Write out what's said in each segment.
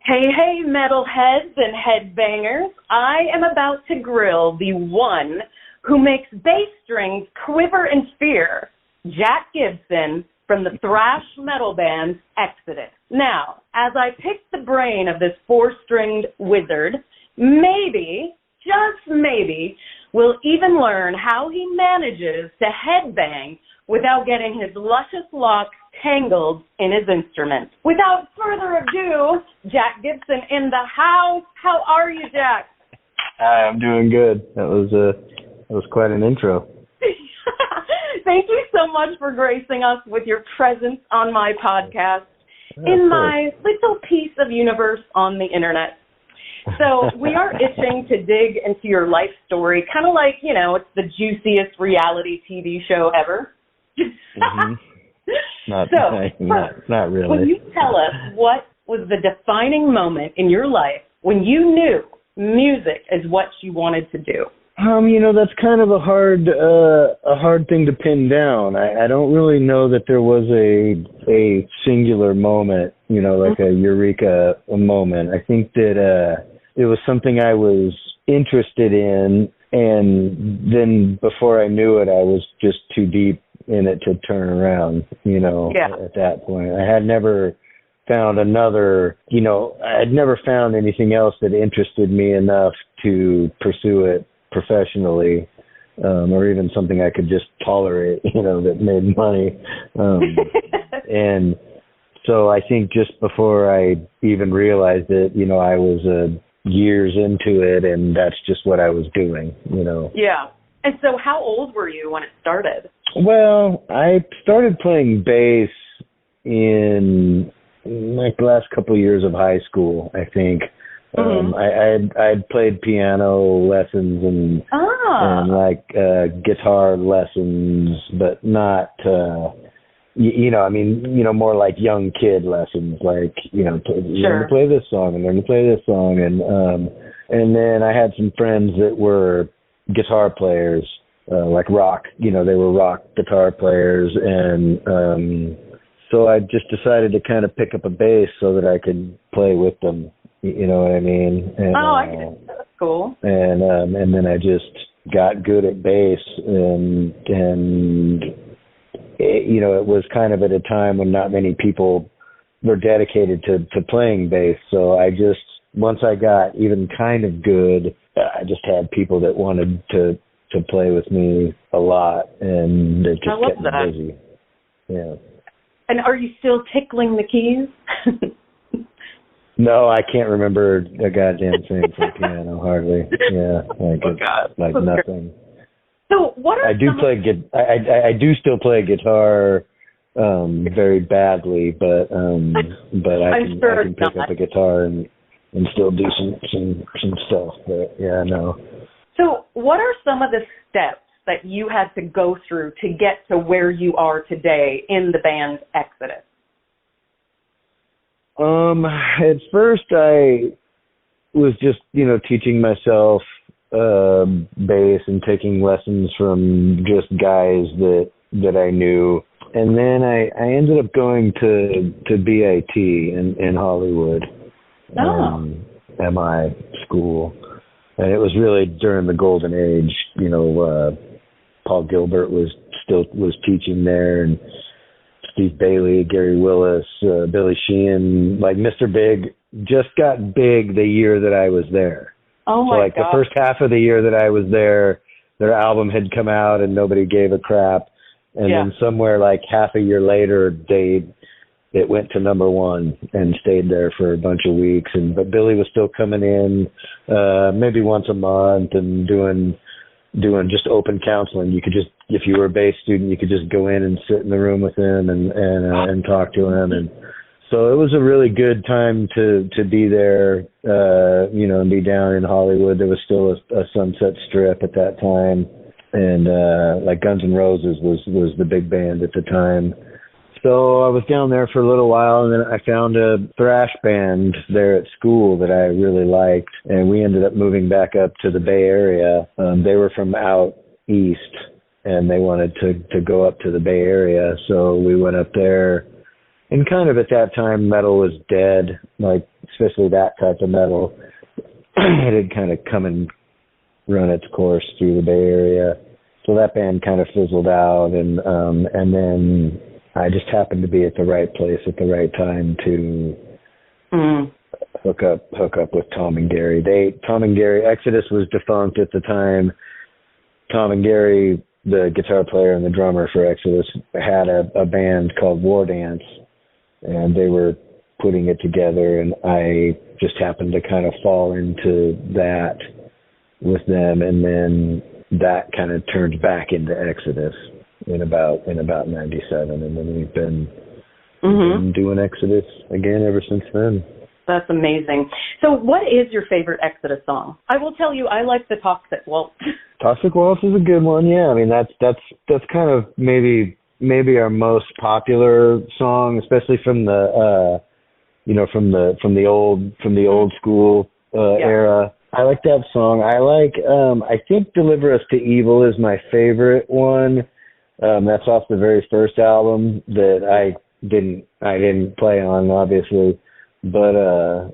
Hey, metalheads and headbangers. I am about to grill the one who makes bass strings quiver in fear, Jack Gibson from the thrash metal band Exodus. Now, as I pick the brain of this four-stringed wizard, maybe, just maybe, we'll even learn how he manages to headbang without getting his luscious locks tangled in his instrument. Without further ado, Jack Gibson in the house. How are you, Jack? Hi, I'm doing good. That was quite an intro. Thank you so much for gracing us with your presence on my podcast, in my little piece of universe on the internet. So we are itching to dig into your life story, kind of like, it's the juiciest reality TV show ever. Mm-hmm. Not really. When you tell us what was the defining moment in your life when you knew music is what you wanted to do? That's kind of a hard thing to pin down. I don't really know that there was a singular moment, like a eureka moment. I think that it was something I was interested in, and then before I knew it, I was just too deep in it to turn around, at that point. I had never found I'd never found anything else that interested me enough to pursue it professionally, or even something I could just tolerate, that made money. And so I think just before I even realized it, I was years into it, and that's just what I was doing, Yeah. And so how old were you when it started? Well, I started playing bass in like the last couple of years of high school, I think. I'd played piano lessons and guitar lessons, but not more like young kid lessons, like learn to play this song and learn to play this song, and then I had some friends that were guitar players, like rock, they were rock guitar players, and so I just decided to kind of pick up a bass so that I could play with them. You know what I mean? And, I get it. That's cool. And then I just got good at bass, and it was kind of at a time when not many people were dedicated to playing bass. So I just, once I got even kind of good, I just had people that wanted to play with me a lot, and it just kept me busy. Yeah. And are you still tickling the keys? No, I can't remember a goddamn thing from piano, hardly. Yeah, like nothing. So what are I do still play guitar very badly, but I can pick up a guitar and still do some stuff. But yeah, no. So what are some of the steps that you had to go through to get to where you are today in the band Exodus? At first I was just, teaching myself bass and taking lessons from just guys that I knew. And then I ended up going to BIT in Hollywood, MI school. And it was really during the golden age, Paul Gilbert was teaching there, and Steve Bailey, Gary Willis, Billy Sheehan, like Mr. Big just got big the year that I was there. Oh my God. The first half of the year that I was there, their album had come out and nobody gave a crap. And then somewhere like half a year later, it went to number one and stayed there for a bunch of weeks. But Billy was still coming in maybe once a month and doing just open counseling. You could just, if you were a bass student, you could just go in and sit in the room with him and talk to him. And so it was a really good time to be there, and be down in Hollywood. There was still a Sunset Strip at that time. And like Guns N' Roses was the big band at the time. So I was down there for a little while, and then I found a thrash band there at school that I really liked, and we ended up moving back up to the Bay Area. They were from out east, and they wanted to go up to the Bay Area, so we went up there And kind of at that time, metal was dead, like especially that type of metal. It had kind of come and run its course through the Bay Area. So that band kind of fizzled out, and then I just happened to be at the right place at the right time to hook up with Tom and Gary. Exodus was defunct at the time. Tom and Gary, the guitar player and the drummer for Exodus, had a band called War Dance, and they were putting it together, and I just happened to kind of fall into that with them, and then that kind of turned back into Exodus in about 97, and then we've been doing Exodus again ever since then. That's amazing. So what is your favorite Exodus song? I will tell you, I like the Toxic Waltz. Toxic Waltz is a good one, yeah. I mean, that's kind of maybe our most popular song, especially from the from the old school era. I like that song. I think Deliver Us to Evil is my favorite one. That's off the very first album that I didn't play on, obviously. But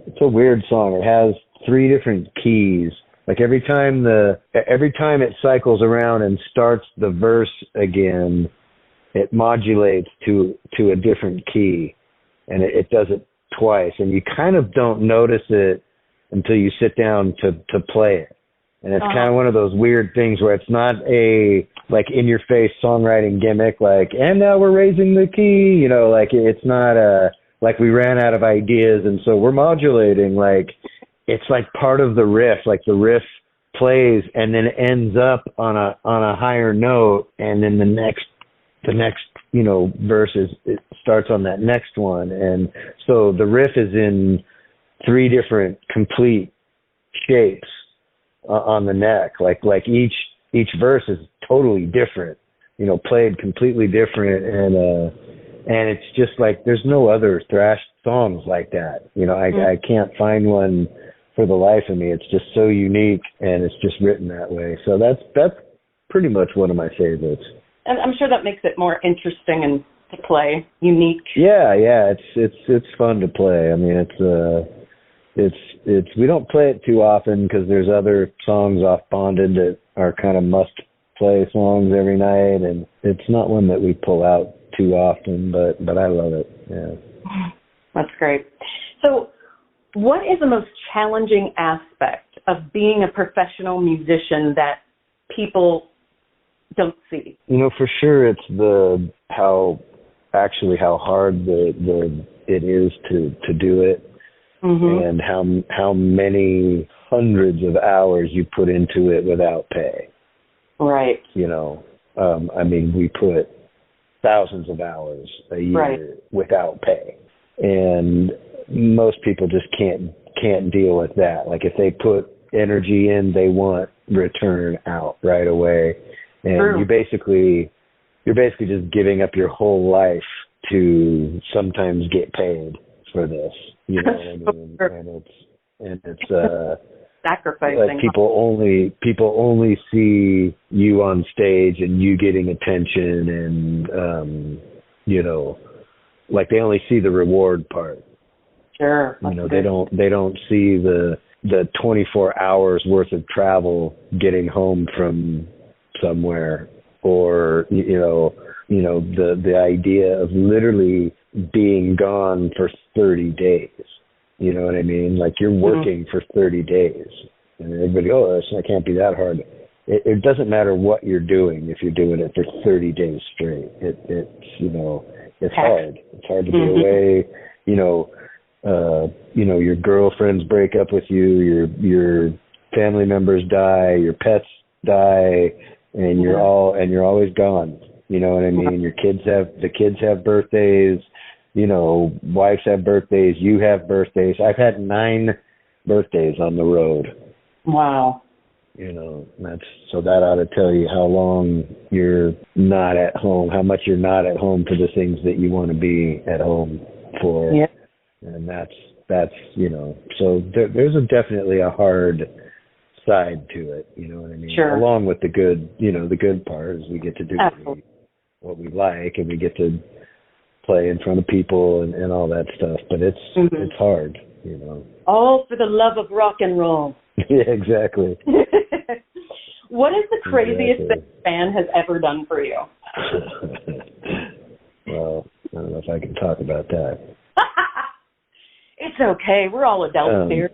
it's a weird song. It has 3 different keys. Like every time it cycles around and starts the verse again, it modulates to a different key, and it does it twice, and you kind of don't notice it until you sit down to play it. And it's kind of one of those weird things where it's not a like in your face songwriting gimmick, like, and now we're raising the key, like it's not like we ran out of ideas and so we're modulating. Like it's like part of the riff, like the riff plays and then ends up on a higher note, and then the next verse it starts on that next one. And so the riff is in 3 different complete shapes on the neck. Like each verse is totally different, played completely different. And it's just like, there's no other thrash songs like that. I can't find one for the life of me. It's just so unique, and it's just written that way. So that's pretty much one of my favorites. And I'm sure that makes it more interesting and to play, unique. Yeah, it's fun to play. I mean, it's we don't play it too often because there's other songs off Bonded that are kind of must play songs every night, and it's not one that we pull out too often, but I love it. Yeah. That's great. So what is the most challenging aspect of being a professional musician that people don't see? For sure it's how hard it is to do it. And how many hundreds of hours you put into it without pay. Right. I mean, we put thousands of hours a year without pay, and most people just can't deal with that. Like if they put energy in, they want return out right away, and you're basically just giving up your whole life to sometimes get paid for this. You know what I mean? And it's sacrificing. Like people only see you on stage and you getting attention, and like they only see the reward part. Sure. They don't see the 24 hours worth of travel getting home from somewhere, or the idea of literally being gone for 30 days. You know what I mean? Like you're working for 30 days, and everybody, that can't be that hard. It doesn't matter what you're doing if you're doing it for 30 days straight. It's hard. It's hard to be away. Your girlfriends break up with you. Your family members die. Your pets die, and you're always gone. You know what I mean? The kids have birthdays. Wives have birthdays. You have birthdays. I've had 9 birthdays on the road. Wow. That ought to tell you how long you're not at home, how much you're not at home for the things that you want to be at home for. Yeah. And that's so there's definitely a hard side to it. You know what I mean? Sure. Along with the good part is we get to do what we like, and we get to play in front of people and all that stuff. But it's hard, you know. All for the love of rock and roll. Yeah, exactly. What is the craziest thing a fan has ever done for you? Well, I don't know if I can talk about that. It's okay. We're all adults here.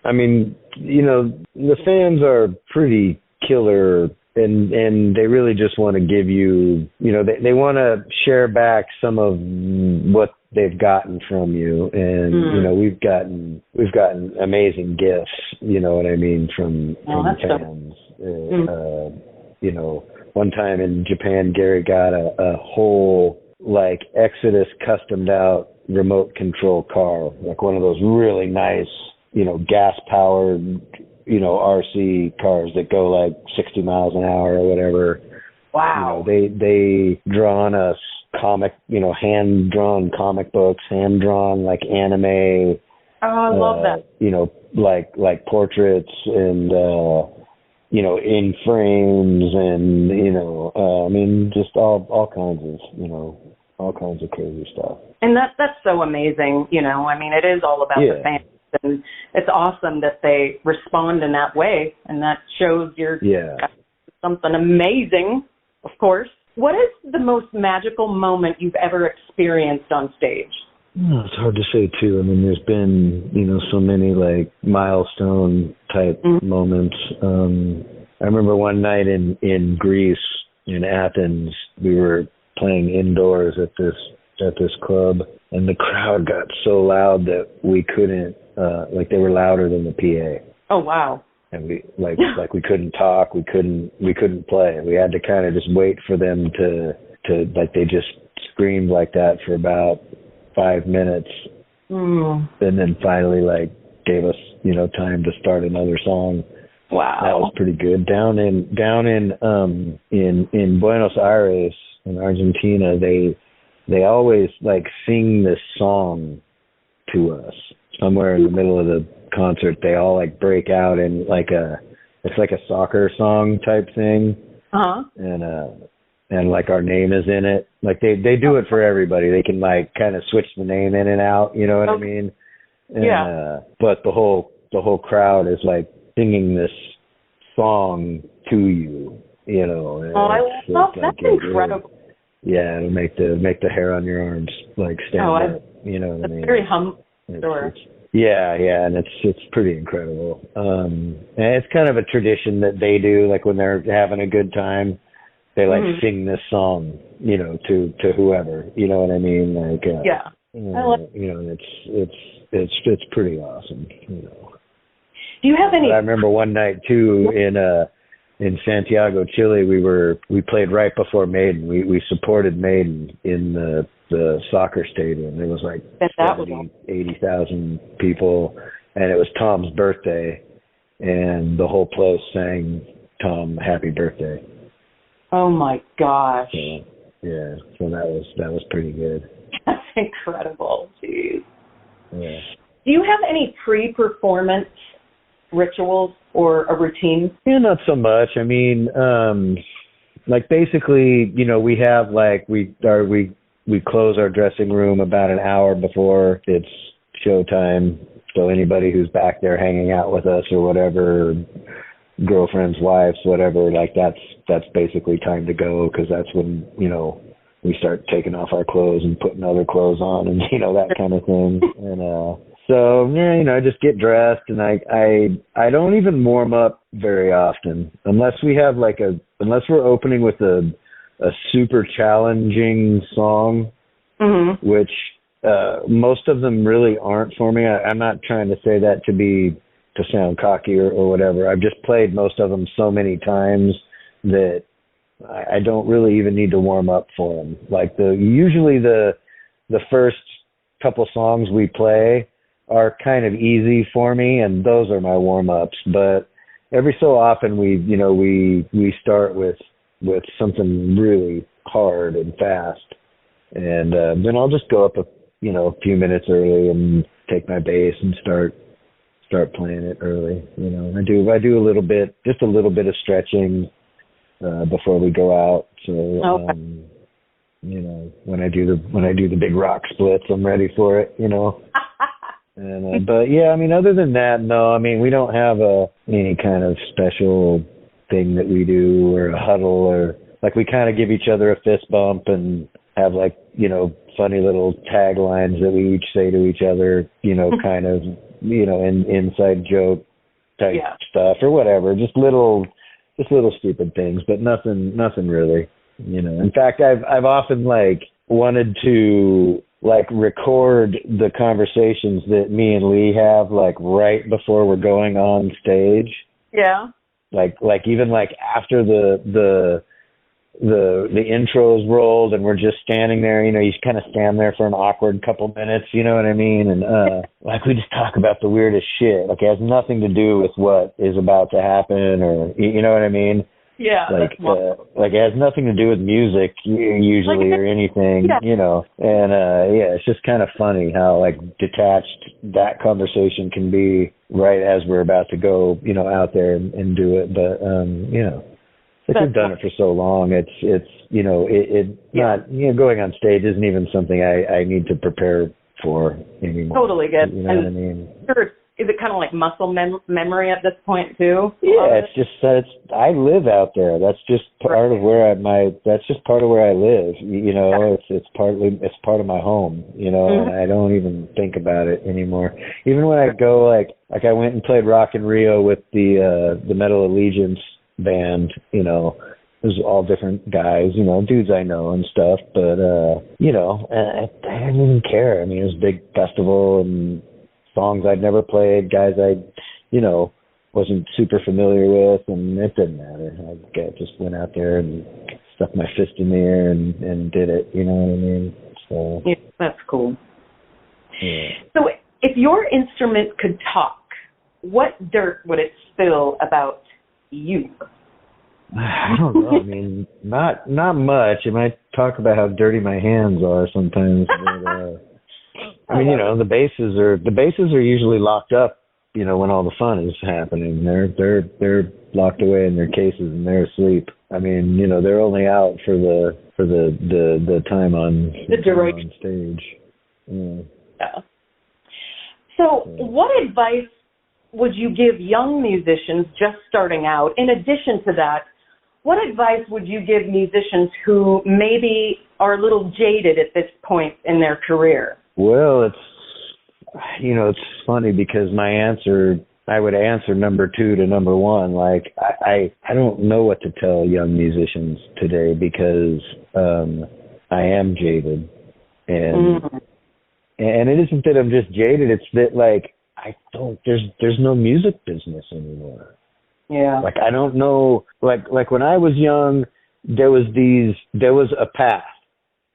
I mean, you know, the fans are pretty killer, and they really just want to give you, you know, they want to share back some of what they've gotten from you, and you know, we've gotten amazing gifts, you know what I mean, from fans. You know, one time in Japan, Gary got a whole like Exodus customed out remote control car, like one of those really nice, you know, gas powered, you know, RC cars that go like 60 miles an hour or whatever. Wow. You know, they drawn us comic, you know, hand drawn comic books, hand drawn like anime. Oh, I love that. You know, like portraits and you know, in frames and, you know, I mean, just all kinds of, you know, all kinds of crazy stuff. And that's so amazing, you know. I mean, it is all about the fans, and it's awesome that they respond in that way, and that shows you're something amazing, of course. What is the most magical moment you've ever experienced on stage? It's hard to say, too. I mean, there's been, you know, so many, like, milestone type moments. I remember one night in Greece, in Athens, we were playing indoors at this club, and the crowd got so loud that we couldn't, like, they were louder than the PA. Oh, wow. And we, like we couldn't talk, we couldn't play. We had to kind of just wait for them to, like, they just screamed like that for about 5 minutes, and then finally, like, gave us, you know, time to start another song. Wow, that was pretty good. Down in Buenos Aires, in Argentina, they always like sing this song to us somewhere in the middle of the concert. They all like break out in it's like a soccer song type thing, and like our name is in it. Like they do it for everybody. They can like kind of switch the name in and out. You know what I mean? And, but the whole crowd is like singing this song to you. You know. I love that's incredible. Yeah, it'll make the hair on your arms like stand up. You know what I mean? It's very humble. Sure. Yeah, and it's pretty incredible. And it's kind of a tradition that they do, like when they're having a good time. They like sing this song, you know, to whoever, you know what I mean? Like, you know, it's pretty awesome, you know. Do you have any? But I remember one night too in Santiago, Chile. We played right before Maiden. We supported Maiden in the soccer stadium. There was like 80,000 people, and it was Tom's birthday, and the whole place sang Tom "Happy Birthday." Oh my gosh! So that was pretty good. That's incredible. Jeez. Yeah. Do you have any pre-performance rituals or a routine? Yeah, not so much. I mean, like basically, you know, we have like we close our dressing room about an hour before it's showtime. So anybody who's back there hanging out with us or whatever, girlfriends, wives, whatever, like that's basically time to go, because that's when, you know, we start taking off our clothes and putting other clothes on and, you know, that kind of thing. And so, yeah, you know, I just get dressed, and I don't even warm up very often unless we're opening with a super challenging song, which most of them really aren't for me. I'm not trying to say that to sound cocky or whatever. I've just played most of them so many times that I don't really even need to warm up for them. Like usually the first couple songs we play are kind of easy for me, and those are my warm-ups. But every so often we start with something really hard and fast, and then I'll just go up a few minutes early and take my bass and start playing it early. You know, I do a little bit of stretching, before we go out. So, you know, when I do the big rock splits, I'm ready for it, you know. And but yeah, I mean, other than that, no, I mean, we don't have any kind of special thing that we do or a huddle, or like we kind of give each other a fist bump and have like, you know, funny little taglines that we each say to each other, you know, kind of, you know, inside joke type stuff or whatever, just little stupid things, but nothing really, you know. In fact, I've often like wanted to like record the conversations that me and Lee have like right before we're going on stage. Yeah. Like even like after the intro's rolled and we're just standing there, you know, you kind of stand there for an awkward couple minutes, you know what I mean? And like we just talk about the weirdest shit. Like it has nothing to do with what is about to happen, or you know what I mean? Yeah. Like it has nothing to do with music usually or anything, you know. And yeah, it's just kind of funny how like detached that conversation can be right as we're about to go, you know, out there and do it. But you know, if we've done it for so long, it's you know, not, you know, going on stage isn't even something I need to prepare for anymore. Totally good. You know what I mean? Sure. Is it kind of like muscle memory at this point too? Yeah, it's just I live out there. That's just part of where that's just part of where I live. You know, it's part of my home. You know, and I don't even think about it anymore. Even when I go like I went and played Rock in Rio with the Metal Allegiance band. You know, it was all different guys. You know, dudes I know and stuff. But you know, I didn't even care. I mean, it was a big festival and songs I'd never played, guys I, you know, wasn't super familiar with, and it didn't matter. I just went out there and stuck my fist in the air and did it, you know what I mean? So yeah, that's cool. Yeah. So if your instrument could talk, what dirt would it spill about you? I don't know. I mean, not much. It might talk about how dirty my hands are sometimes, but I mean, you know, the basses are usually locked up, you know, when all the fun is happening. They're locked away in their cases and they're asleep. I mean, you know, they're only out for the time on the duration on stage. Yeah. So, what advice would you give young musicians just starting out? In addition to that, what advice would you give musicians who maybe are a little jaded at this point in their career? Well, it's funny because I would answer number 2 to number 1. Like, I don't know what to tell young musicians today because I am jaded. And it isn't that I'm just jaded, it's that, like, there's no music business anymore. Yeah. Like, I don't know, like when I was young, there was a path,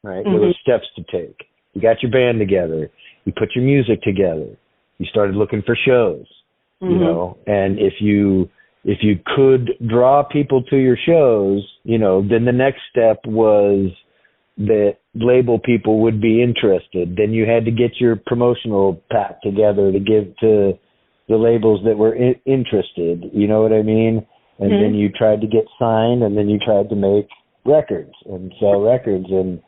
right? There were steps to take. You got your band together. You put your music together. You started looking for shows, you know, and if you could draw people to your shows, you know, then the next step was that label people would be interested. Then you had to get your promotional pack together to give to the labels that were interested. You know what I mean? And then you tried to get signed, and then you tried to make records and sell records, and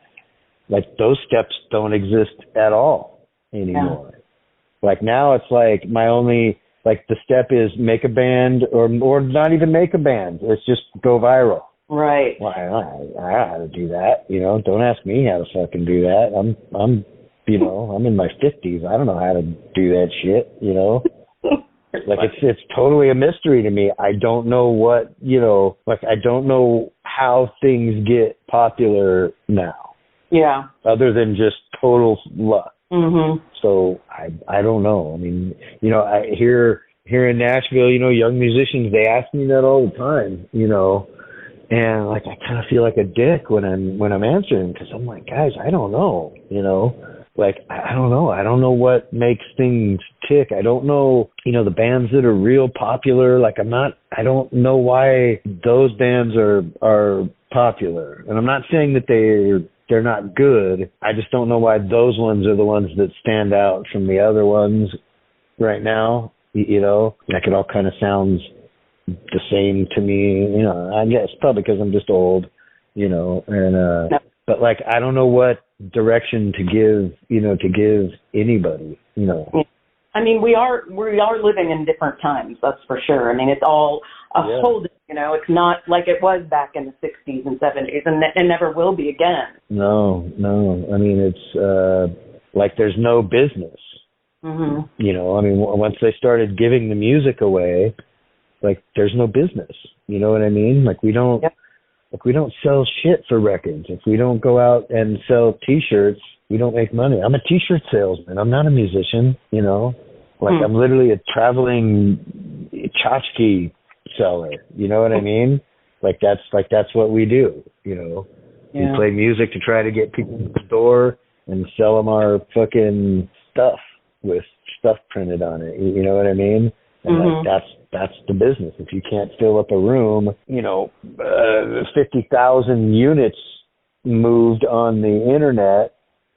like those steps don't exist at all anymore. Yeah. Like now it's like the step is make a band or not even make a band. It's just go viral. Right. Well, I don't know how to do that. You know, don't ask me how to fucking do that. I'm you know, I'm in my 50s. I don't know how to do that shit, you know. Like it's totally a mystery to me. I don't know what, you know, like I don't know how things get popular now. Yeah. Other than just total luck. Mm-hmm. So I don't know. I mean, you know, here in Nashville, you know, young musicians, they ask me that all the time, you know, and like I kind of feel like a dick when I'm answering because I'm like, guys, I don't know, you know, like I don't know. I don't know what makes things tick. I don't know, you know, the bands that are real popular. Like I don't know why those bands are popular, and I'm not saying that they're not good. I just don't know why those ones are the ones that stand out from the other ones right now. You know, like it all kind of sounds the same to me. You know, I guess probably because I'm just old, you know, and No. but like I don't know what direction to give, you know, to give anybody, you know. I mean, we are living in different times, that's for sure. I mean, it's all a whole, you know, it's not like it was back in the 60s and 70s, and it never will be again. No. I mean, it's like there's no business. Mm-hmm. You know, I mean, once they started giving the music away, like there's no business. You know what I mean? Like we don't. Yep. Like, we don't sell shit for records. If we don't go out and sell T-shirts, we don't make money. I'm a T-shirt salesman. I'm not a musician, you know? Like, I'm literally a traveling tchotchke seller. You know what I mean? Like, that's what we do, you know? Yeah. We play music to try to get people to the door and sell them our fucking stuff with stuff printed on it. You know what I mean? And like, that's the business. If you can't fill up a room, you know, 50,000 units moved on the internet,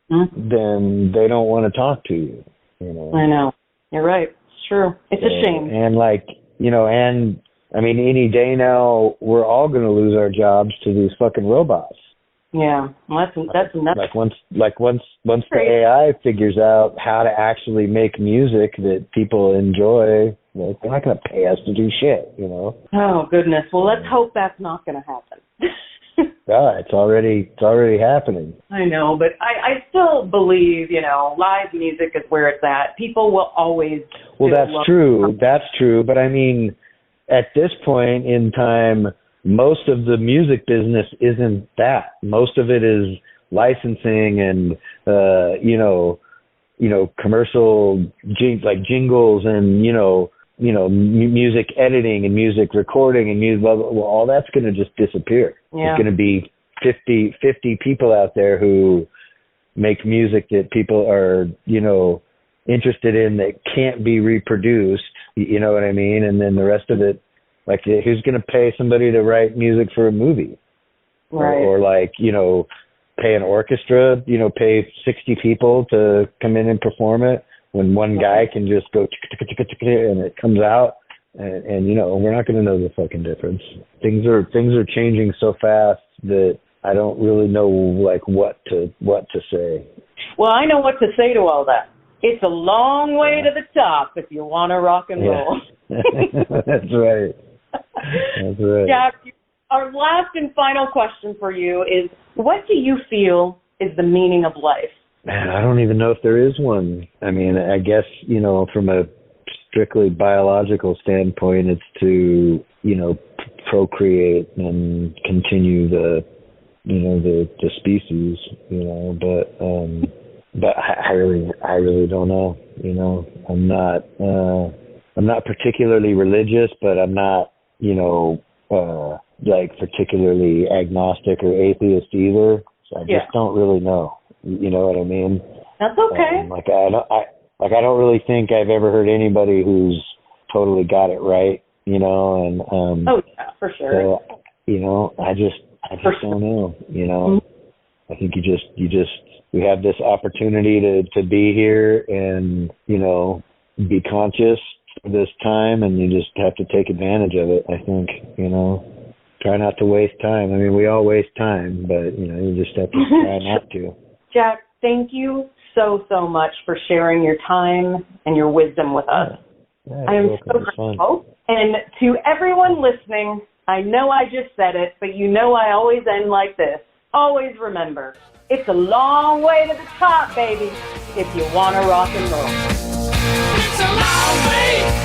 then they don't want to talk to you, you know. I know. You're right. It's true. It's a shame. And like, you know, and I mean, any day now, we're all going to lose our jobs to these fucking robots. Yeah, well, that's once the AI figures out how to actually make music that people enjoy, like, they're not going to pay us to do shit, you know. Oh goodness. Well, let's hope that's not going to happen. Yeah, it's already happening. I know, but I still believe, you know, live music is where it's at. People will always. Well, that's true. That's true. But I mean, at this point in time, most of the music business isn't that. Most of it is licensing and you know, commercial like jingles and you know, music editing and music recording and music. Well, all that's going to just disappear. Yeah. There's going to be 50 people out there who make music that people are, you know, interested in that can't be reproduced. You know what I mean? And then the rest of it. Like, who's going to pay somebody to write music for a movie? Right. Or like, you know, pay an orchestra, you know, pay 60 people to come in and perform it when one guy can just go and it comes out. And you know, we're not going to know the fucking difference. Things are changing so fast that I don't really know, like, what to say. Well, I know what to say to all that. It's a long way to the top if you want to rock and roll. That's right. That's right. Jack, our last and final question for you is, what do you feel is the meaning of life? Man, I don't even know if there is one. I mean, I guess, you know, from a strictly biological standpoint, it's to, you know, procreate and continue the species, you know, but I really don't know, you know. I'm not particularly religious, but I'm not, you know, like particularly agnostic or atheist either. So I just don't really know. You know what I mean? That's okay. I don't really think I've ever heard anybody who's totally got it right. You know, and oh yeah, for sure. So, you know, I just don't know. You know, I think we have this opportunity to be here and, you know, be conscious this time, and you just have to take advantage of it. I think, you know, try not to waste time. I mean, we all waste time, but you know, you just have to try not to. Jack, thank you so much for sharing your time and your wisdom with us. Yeah, I am so grateful. And to everyone listening, I know I just said it, but you know I always end like this. Always remember, it's a long way to the top, baby, if you want to rock and roll. It's a long way